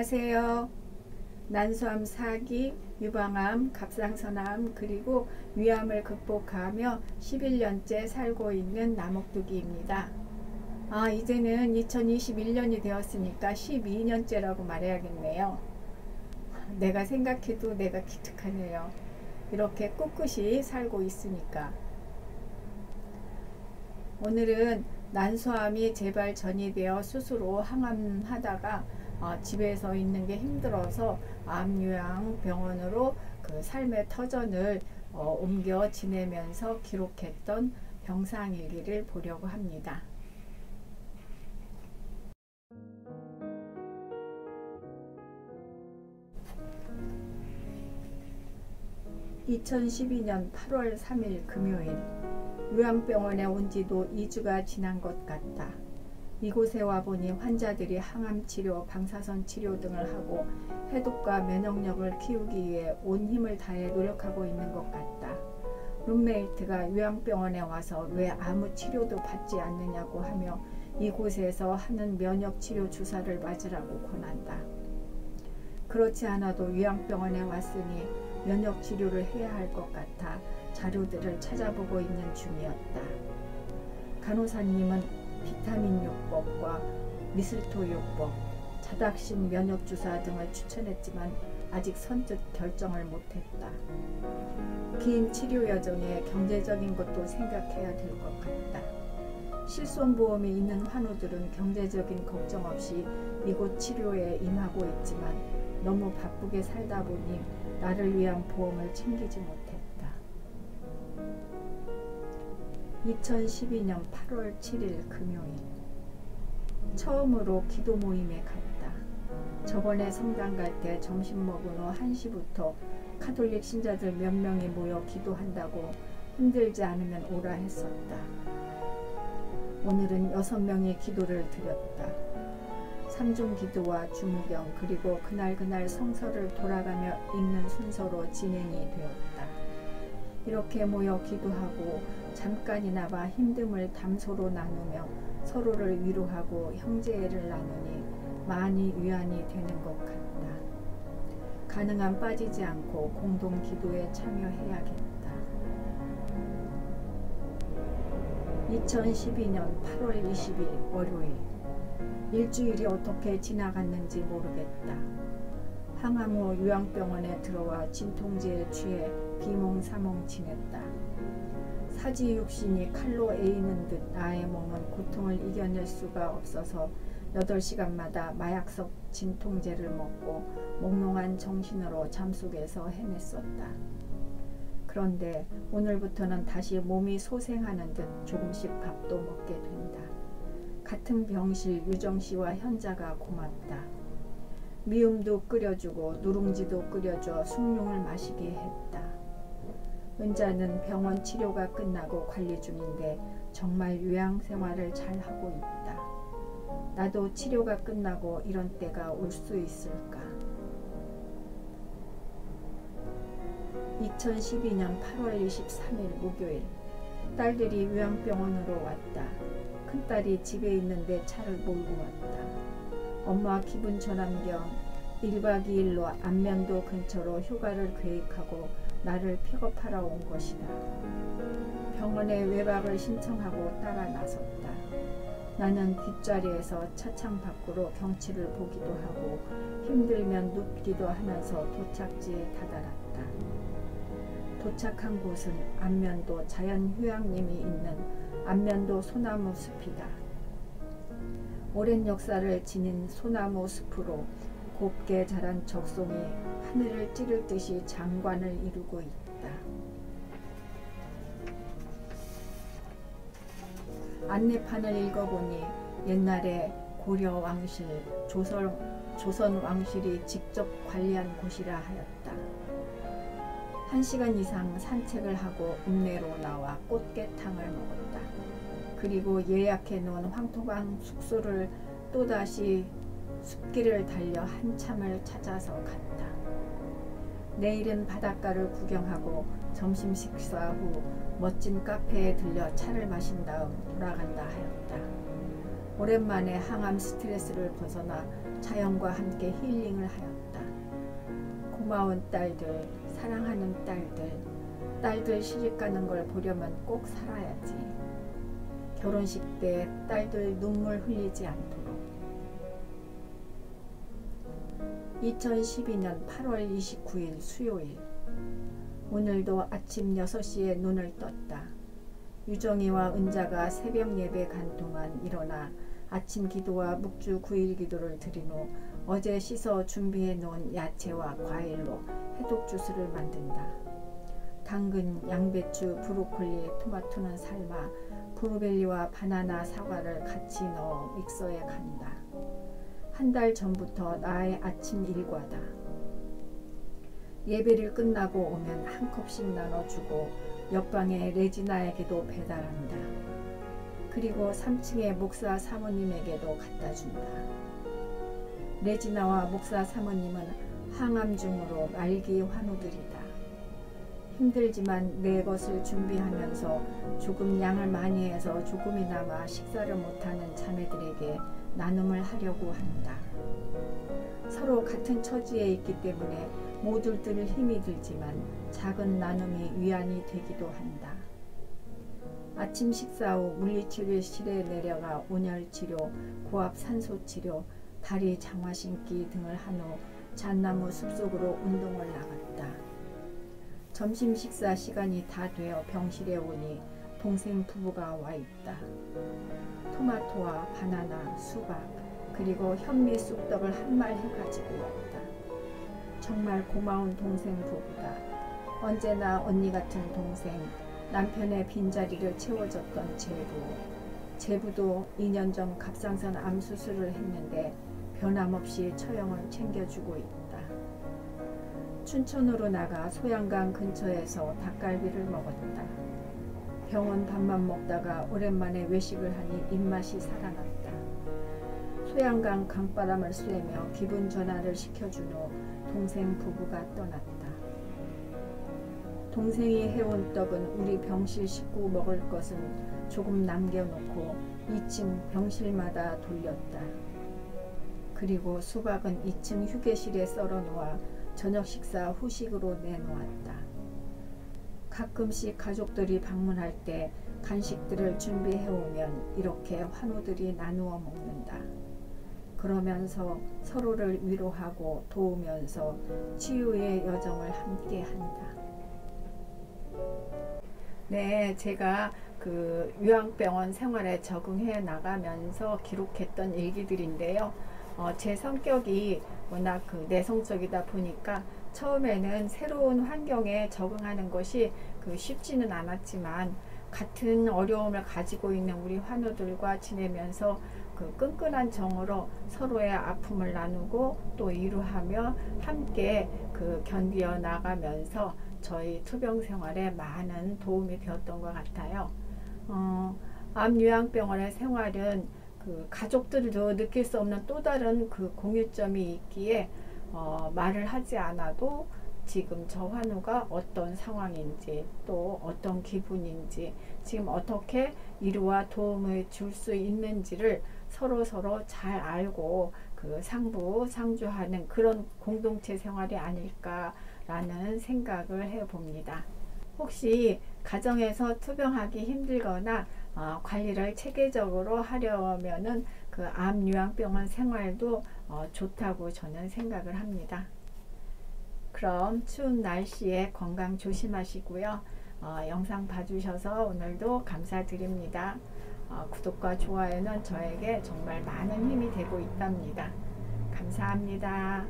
안녕하세요. 난소암 4기, 유방암, 갑상선암 그리고 위암을 극복하며 11년째 살고 있는 나목두기입니다. 이제는 2021년이 되었으니까 12년째라고 말해야겠네요. 내가 생각해도 내가 기특하네요. 이렇게 꿋꿋이 살고 있으니까. 오늘은 난소암이 재발 전이 되어 스스로 항암하다가 집에서 있는 게 힘들어서 암요양병원으로 그 삶의 터전을 옮겨 지내면서 기록했던 병상일기를 보려고 합니다. 2012년 8월 3일 금요일, 요양병원에 온 지도 2주가 지난 것 같다. 이곳에 와보니 환자들이 항암치료, 방사선 치료 등을 하고 해독과 면역력을 키우기 위해 온 힘을 다해 노력하고 있는 것 같다. 룸메이트가 요양병원에 와서 왜 아무 치료도 받지 않느냐고 하며 이곳에서 하는 면역치료 주사를 맞으라고 권한다. 그렇지 않아도 요양병원에 왔으니 면역치료를 해야 할 것 같아 자료들을 찾아보고 있는 중이었다. 간호사님은 비타민 요법과 미슬토 요법, 자닥신 면역주사 등을 추천했지만 아직 선뜻 결정을 못했다. 긴 치료 여정에 경제적인 것도 생각해야 될 것 같다. 실손보험이 있는 환우들은 경제적인 걱정 없이 이곳 치료에 임하고 있지만 너무 바쁘게 살다 보니 나를 위한 보험을 챙기지 못했다. 2012년 8월 7일 금요일, 처음으로 기도 모임에 갔다. 저번에 성당 갈 때 점심 먹은 후 1시부터 카톨릭 신자들 몇 명이 모여 기도한다고 힘들지 않으면 오라 했었다. 오늘은 6명이 기도를 드렸다. 삼중기도와 주무경 그리고 그날 성서를 돌아가며 읽는 순서로 진행이 되었다. 이렇게 모여 기도하고 잠깐이나마 힘듦을 담소로 나누며 서로를 위로하고 형제애를 나누니 많이 위안이 되는 것 같다. 가능한 빠지지 않고 공동 기도에 참여해야겠다. 2012년 8월 20일 월요일, 일주일이 어떻게 지나갔는지 모르겠다. 항암 후 요양병원에 들어와 진통제에 취해 비몽사몽 지냈다. 사지육신이 칼로 에이는 듯 나의 몸은 고통을 이겨낼 수가 없어서 8시간마다 마약성 진통제를 먹고 몽롱한 정신으로 잠속에서 헤맸었다. 그런데 오늘부터는 다시 몸이 소생하는 듯 조금씩 밥도 먹게 된다. 같은 병실 유정씨와 현자가 고맙다. 미음도 끓여주고 누룽지도 끓여줘 숭늉을 마시게 했다. 은자는 병원 치료가 끝나고 관리 중인데 정말 요양생활을 잘하고 있다. 나도 치료가 끝나고 이런 때가 올 수 있을까? 2012년 8월 23일 목요일, 딸들이 요양병원으로 왔다. 큰딸이 집에 있는데 차를 몰고 왔다. 엄마 기분 전환 겸 1박 2일로 안면도 근처로 휴가를 계획하고 나를 픽업하러 온 것이다. 병원에 외박을 신청하고 따라 나섰다. 나는 뒷자리에서 차창 밖으로 경치를 보기도 하고 힘들면 눕기도 하면서 도착지에 다다랐다. 도착한 곳은 안면도 자연휴양림이 있는 안면도 소나무 숲이다. 오랜 역사를 지닌 소나무 숲으로 곱게 자란 적송이 하늘을 찌를 듯이 장관을 이루고 있다. 안내판을 읽어보니 옛날에 고려 왕실, 조선 왕실이 직접 관리한 곳이라 하였다. 1시간 이상 산책을 하고 읍내로 나와 꽃게탕을 먹었다. 그리고 예약해 놓은 황토방 숙소를 또다시 숲길을 달려 한참을 찾아서 갔다. 내일은 바닷가를 구경하고 점심 식사 후 멋진 카페에 들려 차를 마신 다음 돌아간다 하였다. 오랜만에 항암 스트레스를 벗어나 자연과 함께 힐링을 하였다. 고마운 딸들, 사랑하는 딸들 시집가는 걸 보려면 꼭 살아야지. 결혼식 때 딸들 눈물 흘리지 않도록. 2012년 8월 29일 수요일. 오늘도 아침 6시에 눈을 떴다. 유정이와 은자가 새벽 예배 간 동안 일어나 아침 기도와 묵주 9일 기도를 드린 후 어제 씻어 준비해 놓은 야채와 과일로 해독 주스를 만든다. 당근, 양배추, 브로콜리, 토마토는 삶아 브루벨리와 바나나, 사과를 같이 넣어 믹서에 간다. 한 달 전부터 나의 아침 일과다. 예배를 끝나고 오면 한 컵씩 나눠주고 옆방의 레지나에게도 배달한다. 그리고 3층의 목사 사모님에게도 갖다 준다. 레지나와 목사 사모님은 항암 중으로 말기 환우들이다. 힘들지만 내 것을 준비하면서 조금 양을 많이 해서 조금이나마 식사를 못하는 자매들에게 나눔을 하려고 한다. 서로 같은 처지에 있기 때문에 모두들 힘이 들지만 작은 나눔이 위안이 되기도 한다. 아침 식사 후 물리치료실에 내려가 온열치료, 고압 산소치료, 다리 장화 신기 등을 한 후 잣나무 숲속으로 운동을 나갔다. 점심 식사 시간이 다 되어 병실에 오니 동생 부부가 와 있다. 토마토와 바나나, 수박, 그리고 현미 쑥떡을 한 말 해가지고 왔다. 정말 고마운 동생 부부다. 언제나 언니 같은 동생, 남편의 빈자리를 채워줬던 제부도 2년 전 갑상선 암 수술을 했는데 변함없이 처형을 챙겨주고 있다. 춘천으로 나가 소양강 근처에서 닭갈비를 먹었다. 병원 밥만 먹다가 오랜만에 외식을 하니 입맛이 살아났다. 소양강 강바람을 쐬며 기분 전환을 시켜준 후 동생 부부가 떠났다. 동생이 해온 떡은 우리 병실 식구 먹을 것은 조금 남겨놓고 2층 병실마다 돌렸다. 그리고 수박은 2층 휴게실에 썰어 놓아 저녁 식사 후식으로 내놓았다. 가끔씩 가족들이 방문할 때 간식들을 준비해오면 이렇게 환우들이 나누어 먹는다. 그러면서 서로를 위로하고 도우면서 치유의 여정을 함께 한다. 네, 제가 그 요양병원 생활에 적응해 나가면서 기록했던 일기들인데요. 제 성격이 워낙 내성적이다 보니까 처음에는 새로운 환경에 적응하는 것이 쉽지는 않았지만 같은 어려움을 가지고 있는 우리 환우들과 지내면서 끈끈한 정으로 서로의 아픔을 나누고 또 위로하며 함께 견디어 나가면서 저희 투병 생활에 많은 도움이 되었던 것 같아요. 암요양병원의 생활은 가족들도 느낄 수 없는 또 다른 공유점이 있기에 말을 하지 않아도 지금 저 환우가 어떤 상황인지 또 어떤 기분인지 지금 어떻게 위로와 도움을 줄 수 있는지를 서로 잘 알고 상부상조하는 그런 공동체 생활이 아닐까라는 생각을 해봅니다. 혹시 가정에서 투병하기 힘들거나 관리를 체계적으로 하려면은 암요양병원 생활도 좋다고 저는 생각을 합니다. 그럼 추운 날씨에 건강 조심하시고요. 영상 봐주셔서 오늘도 감사드립니다. 구독과 좋아요는 저에게 정말 많은 힘이 되고 있답니다. 감사합니다.